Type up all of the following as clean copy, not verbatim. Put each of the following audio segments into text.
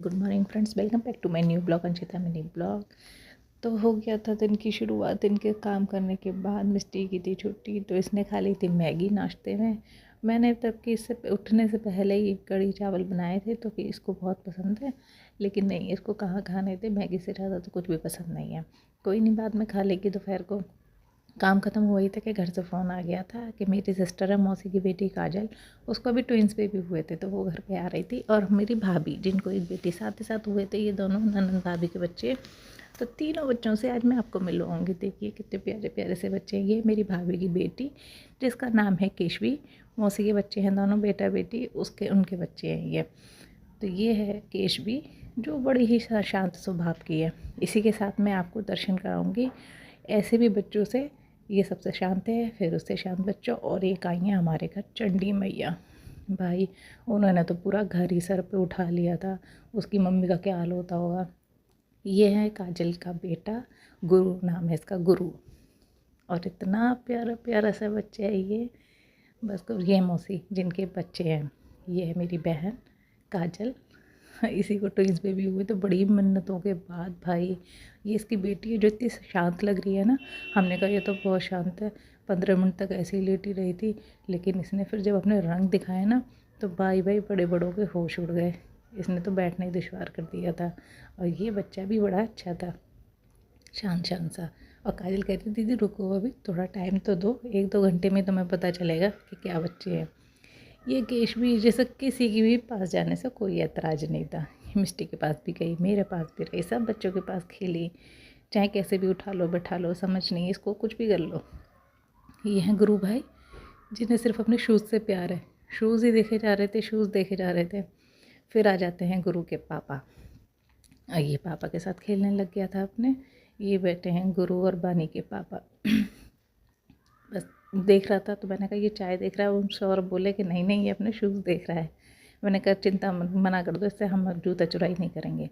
Good morning friends, welcome back to my new blog Anshita mini blog. तो हो गया था दिन की शुरुआत। दिन के काम करने के बाद मिस्टी की थी छुट्टी, तो इसने खा ली थी मैगी नाश्ते में। मैंने तब कि इससे उठने से पहले ही कढ़ी चावल बनाए थे, तो कि इसको बहुत पसंद है। लेकिन नहीं, इसको कहाँ खाने थे, मैगी से ज़्यादा तो कुछ भी पसंद नहीं है। कोई नहीं, बाद में खा लेगी दोपहर को। काम ख़त्म हुआ ही था कि घर से फ़ोन आ गया था कि मेरी सिस्टर है, मौसी की बेटी काजल, उसको अभी ट्विंस बेबी हुए थे, तो वो घर पे आ रही थी। और मेरी भाभी, जिनको एक बेटी साथ ही साथ हुए थे, ये दोनों ननद भाभी के बच्चे। तो तीनों बच्चों से आज मैं आपको मिलवाऊंगी। देखिए कितने प्यारे प्यारे से बच्चे हैं। ये मेरी भाभी की बेटी, जिसका नाम है केशवी। मौसी के बच्चे हैं दोनों, बेटा बेटी, उसके उनके बच्चे हैं ये। तो ये है केशवी, जो बड़ी ही शांत स्वभाव की है। इसी के साथ मैं आपको दर्शन कराऊंगी ऐसे भी बच्चों से। ये सबसे शांत है, फिर उससे शांत बच्चों, और एक आई हैं हमारे घर चंडी मैया। भाई, उन्होंने तो पूरा घर ही सर पे उठा लिया था। उसकी मम्मी का क्या हाल होता होगा। ये है काजल का बेटा, गुरु नाम है इसका, गुरु। और इतना प्यारा प्यारा सा बच्चा है ये। बस ये मौसी जिनके बच्चे हैं। ये है मेरी बहन काजल। इसी को ट्विंस बेबी हुए तो बड़ी मिन्नतों के बाद भाई। ये इसकी बेटी है जो इतनी शांत लग रही है ना। हमने कहा ये तो बहुत शांत है, 15 मिनट तक ऐसे ही लेटी रही थी। लेकिन इसने फिर जब अपने रंग दिखाए ना, तो भाई भाई बड़े बड़ों के होश उड़ गए। इसने तो बैठना ही दुश्वार कर दिया था। और ये बच्चा भी बड़ा अच्छा था, शांत शांत सा। और काजल कहती दीदी रुको, अभी थोड़ा टाइम तो दो, 1-2 घंटे में तुम्हें पता चलेगा कि क्या बच्चे हैं। ये केश भी जैसे किसी की भी पास जाने से कोई ऐतराज़ नहीं था। मिस्टी के पास भी गई, मेरे पास भी रही, सब बच्चों के पास खेली। चाहे कैसे भी उठा लो बैठा लो, समझ नहीं इसको, कुछ भी कर लो। ये हैं गुरु भाई, जिन्हें सिर्फ अपने शूज़ से प्यार है। शूज़ ही देखे जा रहे थे, शूज़ देखे जा रहे थे। फिर आ जाते हैं गुरु के पापा। ये पापा के साथ खेलने लग गया था अपने। ये बैठे हैं गुरु और बानी के पापा। बस देख रहा था, तो मैंने कहा ये चाय देख रहा है। उनसे और बोले कि नहीं नहीं, ये अपने शूज़ देख रहा है। मैंने कहा चिंता मना कर दो, इससे हम जूता चुराई नहीं करेंगे।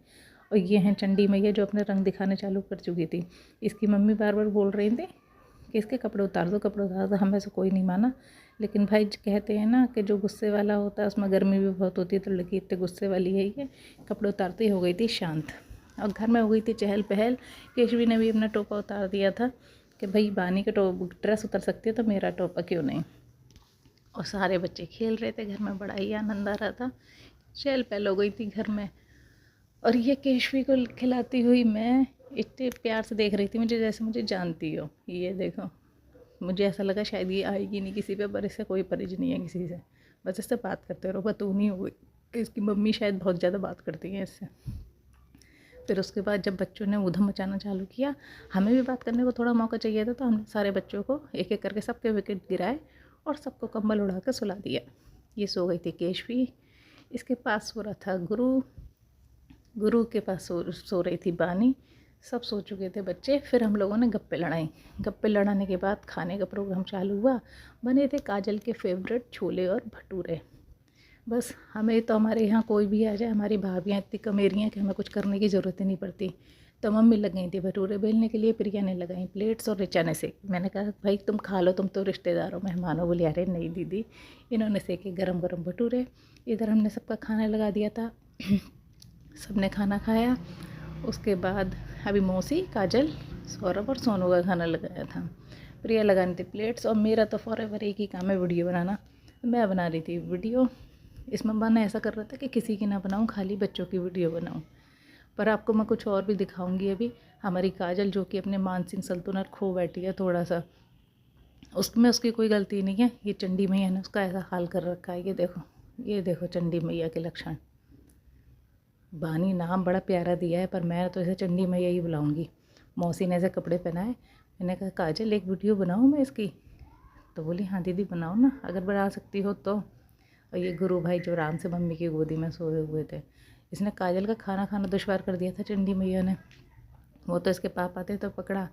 और ये हैं चंडी मैया, जो अपने रंग दिखाने चालू कर चुकी थी। इसकी मम्मी बार बार बोल रही थी कि इसके कपड़े उतार दो, कपड़े उतार दो। हमें से कोई नहीं माना। लेकिन भाई कहते हैं ना कि जो गुस्से वाला होता है उसमें गर्मी भी बहुत होती है, तो लड़की इतने गुस्से वाली है ये। कपड़े उतारते ही हो गई थी शांत, और घर में हो गई थी चहल पहल। केशवी ने भी अपना टोपा उतार दिया था कि भाई बानी का ड्रेस उतर सकती है तो मेरा टोपा क्यों नहीं। और सारे बच्चे खेल रहे थे घर में, बड़ा ही आनंद आ रहा था। चहल पहल हो गई थी घर में। और ये केशवी को खिलाती हुई मैं इतने प्यार से देख रही थी, मुझे जैसे मुझे जानती हो। ये देखो, मुझे ऐसा लगा शायद ये आएगी नहीं किसी पे, पर इससे कोई परिज नहीं है किसी से। बस इससे बात करते रहो, बतू नहीं हुई कि इसकी मम्मी शायद बहुत ज़्यादा बात करती है इससे। फिर उसके बाद जब बच्चों ने ऊधम मचाना चालू किया, हमें भी बात करने को थोड़ा मौका चाहिए था, तो हमने सारे बच्चों को एक एक करके सबके विकेट गिराए और सबको कंबल उड़ा कर सुला दिया। ये सो गई थी केशवी, इसके पास सो रहा था गुरु, गुरु के पास सो रही थी बानी। सब सो चुके थे बच्चे। फिर हम लोगों ने गप्पे लड़ाई। गप्पे लड़ाने के बाद खाने का प्रोग्राम चालू हुआ। बने थे काजल के फेवरेट छोले और भटूरे। बस हमें तो, हमारे यहाँ कोई भी आ जाए, हमारी भाभियाँ इतनी कमेरी हैं कि हमें कुछ करने की ज़रूरत ही नहीं पड़ती। तो मम्मी लग गई थी भटूरे बेलने के लिए, प्रिया ने लगाई प्लेट्स और रिचा ने सेक। मैंने कहा भाई तुम खा लो, तुम तो रिश्तेदार हो, मेहमान हो। बोली अरे नहीं दीदी। इन्होंने सेके गरम गरम भटूरे। इधर हमने सबका खाना लगा दिया था। सबने खाना खाया। उसके बाद अभी मौसी, काजल, सौरभ और सोनू का खाना लगाया था। प्रिया लगानी थी प्लेट्स, और मेरा तो फॉरएवर एक ही काम है, वीडियो बनाना। मैं बना रही थी वीडियो। इसमें मन ऐसा कर रहा था कि किसी की ना बनाऊं, खाली बच्चों की वीडियो बनाऊं। पर आपको मैं कुछ और भी दिखाऊंगी अभी। हमारी काजल जो कि अपने मानसिक संतुलन खो बैठी है थोड़ा सा, उसमें उसकी कोई गलती नहीं है। ये चंडी मैया ने उसका ऐसा हाल कर रखा है। ये देखो, ये देखो चंडी मैया के लक्षण। बानी नाम बड़ा प्यारा दिया है, पर मैं तो इसे चंडी मैया ही बुलाऊंगी। मौसी ने ऐसे कपड़े पहनाए। मैंने कहा काजल एक वीडियो बनाऊँ मैं इसकी। तो बोली हाँ दीदी बनाओ ना, अगर बना सकती हो तो। और ये गुरु भाई जो आराम से मम्मी की गोदी में सोए हुए थे। इसने काजल का खाना खाना दुश्वार कर दिया था चंडी मैया ने। वो तो इसके पापा थे तो पकड़ा।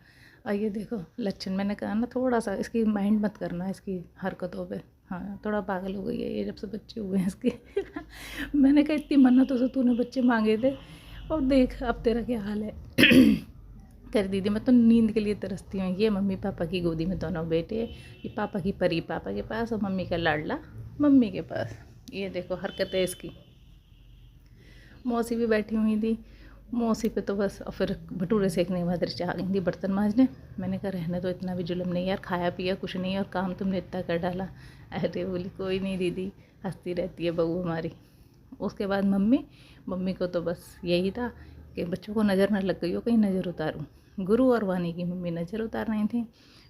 और ये देखो लक्षण, मैंने कहा ना थोड़ा सा इसकी माइंड मत करना इसकी हरकतों पे। हाँ थोड़ा पागल हो गई है ये जब से बच्चे हुए हैं इसके। मैंने कहा इतनी मन्नतों से तूने बच्चे मांगे थे, और देख अब तेरा क्या हाल है। कर दीदी मैं तो नींद के लिए तरसती हूँ। ये मम्मी पापा की गोदी में दोनों बेटे। ये पापा की परी पापा के पास, और मम्मी का लाडला मम्मी के पास। ये देखो हरकत है इसकी। मौसी भी बैठी हुई थी। मौसी पे तो बस, और फिर भटूरे सेकने के बाद रिचा आ गई थी बर्तन मांजने। मैंने कहा रहने दो, इतना भी जुल्म नहीं यार, खाया पिया कुछ नहीं और काम तुमने इतना कर डाला। अरे बोली कोई नहीं दीदी, हंसती रहती है बहू हमारी। उसके बाद मम्मी को तो बस यही था कि बच्चों को नज़र ना लग गई हो, कहीं नज़र उतारूँ। गुरु और वानी की मम्मी नज़र उतार रही थी।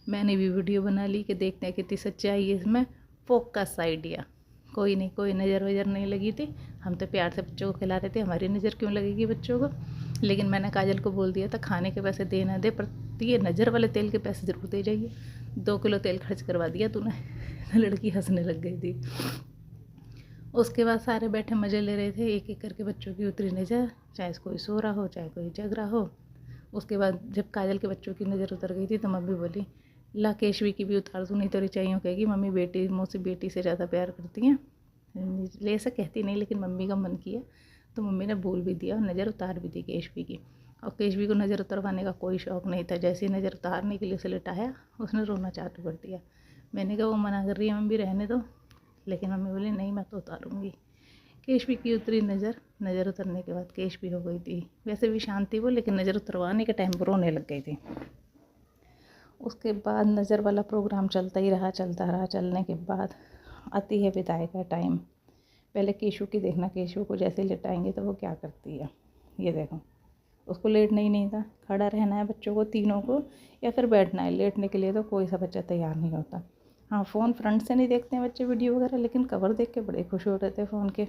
मैंने भी वीडियो बना ली कि देखते हैं कितनी सच्चाई है इसमें। फोकस आइडिया, कोई नहीं, कोई नज़र वज़र नहीं लगी थी। हम तो प्यार से बच्चों को खिला रहे थे, हमारी नज़र क्यों लगेगी बच्चों को। लेकिन मैंने काजल को बोल दिया था खाने के पैसे दे ना दे, पर ये नज़र वाले तेल के पैसे ज़रूर दे जाइए। 2 किलो तेल खर्च करवा दिया तूने। लड़की हंसने लग गई थी। उसके बाद सारे बैठे मज़े ले रहे थे, एक एक करके बच्चों की उतरी नज़र, चाहे कोई सो रहा हो चाहे कोई जग रहा हो। उसके बाद जब काजल के बच्चों की नज़र उतर गई थी तो मम्मी बोली ला केशवी की भी उतार दूँ, नहीं तो रिचाइयों कहेगी मम्मी बेटी मुझसे बेटी से ज़्यादा प्यार करती हैं। ले ऐसा कहती नहीं, लेकिन मम्मी का मन किया तो मम्मी ने बोल भी दिया और नज़र उतार भी दी केशवी की। और केशवी को नज़र उतरवाने का कोई शौक़ नहीं था। जैसे ही नज़र उतारने के लिए उसे लिटाया, उसने रोना चालू कर दिया। मैंने कहा वो मना कर रही है मम्मी रहने दो, लेकिन मम्मी बोली नहीं मैं तो उतारूँगी। केशवी की उतरी नज़र उतरने के बाद केशवी हो गई थी, वैसे भी शांत थी वो, लेकिन नज़र उतरवाने के टाइम पर रोने लग गई थी। उसके बाद नज़र वाला प्रोग्राम चलता ही रहा, चलता रहा। चलने के बाद आती है विदाई का टाइम। पहले केशु की देखना, केशु को जैसे लेटाएंगे तो वो क्या करती है। ये देखो, उसको लेटना ही नहीं था, खड़ा रहना है बच्चों को तीनों को, या फिर बैठना है। लेटने के लिए तो कोई सा बच्चा तैयार नहीं होता। हाँ, फ़ोन फ्रंट से नहीं देखते हैं बच्चे वीडियो वगैरह, लेकिन कवर देख के बड़े खुश हो रहे थे फ़ोन के।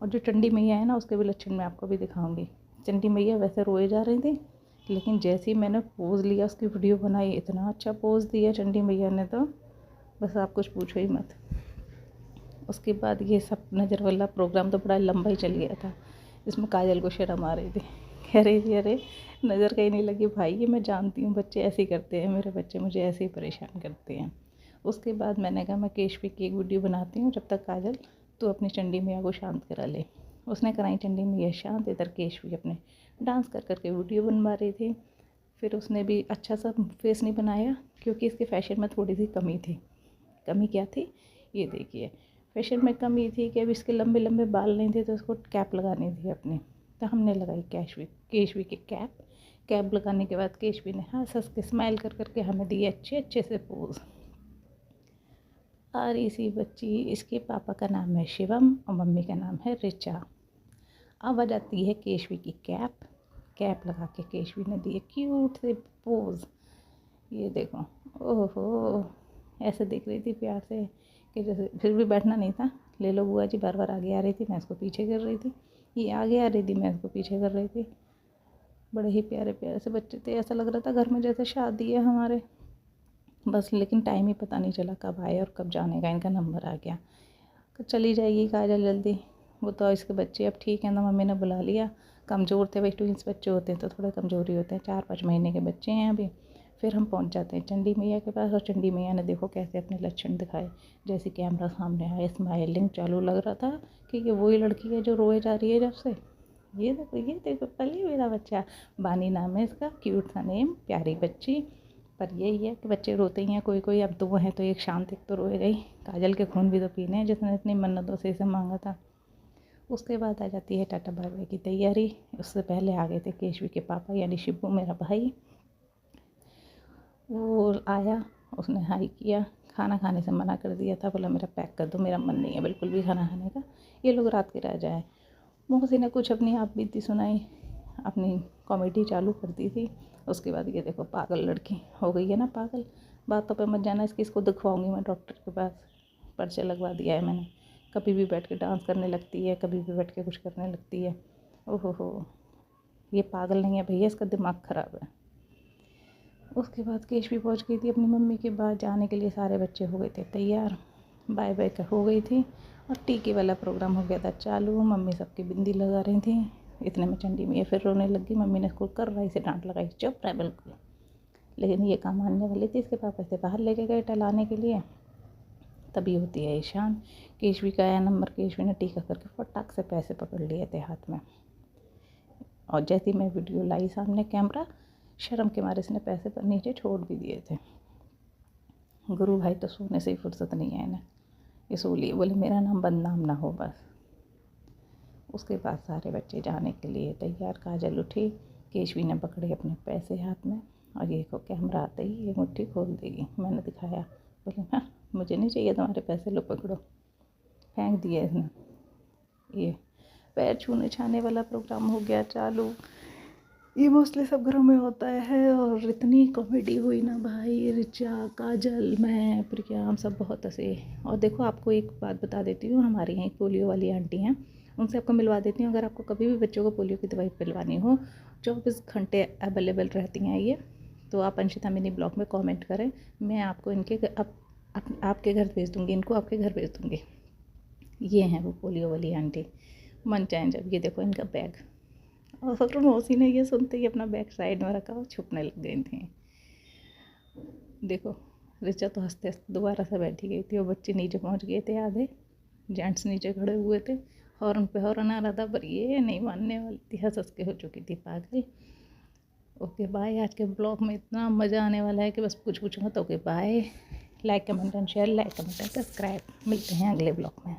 और जो चंडी मैया है ना, उसके भी लक्षण मैं आपको भी दिखाऊंगी। चंडी मैया वैसे रोए जा रही थी, लेकिन जैसे ही मैंने पोज़ लिया, उसकी वीडियो बनाई, इतना अच्छा पोज़ दिया चंडी मैया ने तो बस आप कुछ पूछो ही मत। उसके बाद ये सब नज़र वाला प्रोग्राम तो बड़ा लंबा ही चल गया था। इसमें काजल को शर्म आ रही थी, कह रही थी अरे नज़र कहीं नहीं लगी भाई, ये मैं जानती हूँ बच्चे ऐसे ही करते हैं, मेरे बच्चे मुझे ऐसे ही परेशान करते हैं। उसके बाद मैंने कहा मैं केशवी की एक वीडियो बनाती हूँ, जब तक काजल तो अपनी चंडी मैया को शांत करा ले। उसने कराई चंडी मैया शांत, इधर केशवी अपने डांस कर कर के वीडियो बनवा रही थी। फिर उसने भी अच्छा सा फेस नहीं बनाया, क्योंकि इसके फैशन में थोड़ी सी कमी थी। कमी क्या थी ये देखिए, फैशन में कमी थी कि अब इसके लंबे लंबे बाल नहीं थे, तो उसको कैप लगानी थी अपनी। तो हमने लगाई केशवी की कैप लगाने के बाद केशवी ने हंस हंस के स्माइल कर करके हमें दिए अच्छे अच्छे से पोज। और इसी बच्ची, इसके पापा का नाम है शिवम और मम्मी का नाम है रिचा। अब आ जाती है केशवी की कैप लगा के केशवी ने दिए क्यूट से पोज। ये देखो, ओहो, ऐसे देख रही थी प्यार से कि जैसे, फिर भी बैठना नहीं था। ले लो बुआ जी, बार बार आगे आ रही थी, मैं इसको पीछे कर रही थी, ये आगे आ रही थी, मैं इसको पीछे कर रही थी। बड़े ही प्यारे प्यारे से बच्चे थे, ऐसा लग रहा था घर में जैसे शादी है हमारे बस। लेकिन टाइम ही पता नहीं चला कब आए और कब जाने का इनका नंबर आ गया। चली जाएगी काजल जल्दी, वो तो इसके बच्चे अब ठीक हैं, तो मम्मी ने बुला लिया। कमज़ोर थे भाई, ट्विंस बच्चे होते हैं तो थोड़े कमज़ोरी होते हैं, 4-5 महीने के बच्चे हैं अभी। फिर हम पहुंच जाते हैं चंडी मैया के पास, और चंडी मैया ने देखो कैसे अपने लक्षण दिखाए। जैसे कैमरा सामने आया, स्माइलिंग चालू, लग रहा था कि ये वही लड़की है जो रोए जा रही है जब से। ये देखो पली मेरा बच्चा, बानी नाम है इसका, क्यूट सा नेम, प्यारी बच्ची। पर यही है कि बच्चे रोते ही हैं कोई कोई, अब तो वो हैं तो एक शांत, एक तो रोए गई। काजल के खून भी तो पीने हैं, जिसने इतनी मन्नतों से इसे मांगा था। उसके बाद आ जाती है टाटा बाय बाय की तैयारी। उससे पहले आ गए थे केशवी के पापा, यानी शिब्बू मेरा भाई। वो आया, उसने हाई किया, खाना खाने से मना कर दिया था, बोला मेरा पैक कर दो, मेरा मन नहीं है बिल्कुल भी खाना खाने का, ये लोग रात के रह जाए। मोहसी ने कुछ अपनी आप बीती सुनाई, अपनी कॉमेडी चालू कर दी थी। उसके बाद ये देखो पागल लड़की हो गई है ना पागल, बातों पे मत जाना इसको दिखवाऊंगी मैं डॉक्टर के पास, पर्चे लगवा दिया है मैंने। कभी भी बैठ के डांस करने लगती है, कभी भी बैठ के कुछ करने लगती है। ओहो हो, ये पागल नहीं है भैया, इसका दिमाग ख़राब है। उसके बाद केशवी पहुंच गई थी अपनी मम्मी के बाद, जाने के लिए सारे बच्चे हो गए थे तैयार, बाय बाय हो गई थी, और टीके वाला प्रोग्राम हो गया था चालू। मम्मी सबकी बिंदी लगा रही थी। इतने में चंडी मैया फिर रोने लगी। मम्मी ने इसको कर रही से डांट लगाई, चुप रह बिल्कुल। लेकिन ये काम मानने वाली थी, इसके पापा इसे बाहर लेके गए टहलाने के लिए। तभी होती है ईशान, केशवी का आया नंबर, केशवी ने टीका करके फटाक से पैसे पकड़ लिए थे हाथ में। और जैसे ही मैं वीडियो लाई सामने कैमरा, शर्म के मारे इसने पैसे पर नीचे छोड़ भी दिए थे। गुरु भाई तो सोने से ही फुर्सत नहीं है इन्हें, ये सो लिए, बोले मेरा नाम बदनाम ना हो बस। उसके बाद सारे बच्चे जाने के लिए तैयार। काजल उठी, केशवी ने पकड़े अपने पैसे हाथ में और ये को कैमरा आते ही ये मुट्ठी खोल देगी। मैंने दिखाया, बोले हाँ मुझे नहीं चाहिए तुम्हारे पैसे, लो पकड़ो। फेंक दिए इसने। ये पैर छूने छाने वाला प्रोग्राम हो गया चालू। ये मोस्टली सब घरों में होता है और इतनी कॉमेडी हुई ना भाई। ऋचा, काजल, मैं, प्रिया, हम सब बहुत हंसे। और देखो आपको एक बात बता देती हूँ, हमारे यहाँ एक पोलियो वाली आंटी हैं, उनसे आपको मिलवा देती हूँ। अगर आपको कभी भी बच्चों को पोलियो की दवाई पिलवानी हो, 24 घंटे अवेलेबल रहती हैं ये। तो आप अंशिता मिनी ब्लॉग में कमेंट करें, मैं आपको इनके आपके घर भेज दूँगी, इनको आपके घर भेज दूँगी। ये हैं वो पोलियो वाली आंटी। मन चाहे जब। ये देखो इनका बैग, और मौसी ने ये सुनते ही अपना बैग साइड में रखा और छुपने लग गई थी। देखो ऋचा तो हंसते हंसते दोबारा से बैठी गई थी और बच्चे नीचे पहुंच गए थे आधे, जेंट्स नीचे खड़े हुए थे। हॉर्न पे हॉर्न आ रहा था पर ये नहीं मानने वाली थी, हंस हंस के हो चुकी थी पागल। Okay bye. आज के ब्लॉग में इतना मज़ा आने वाला है कि बस पूछो मत। Okay bye. Like comment and share, like comment and subscribe. मिलते हैं अगले ब्लॉग में।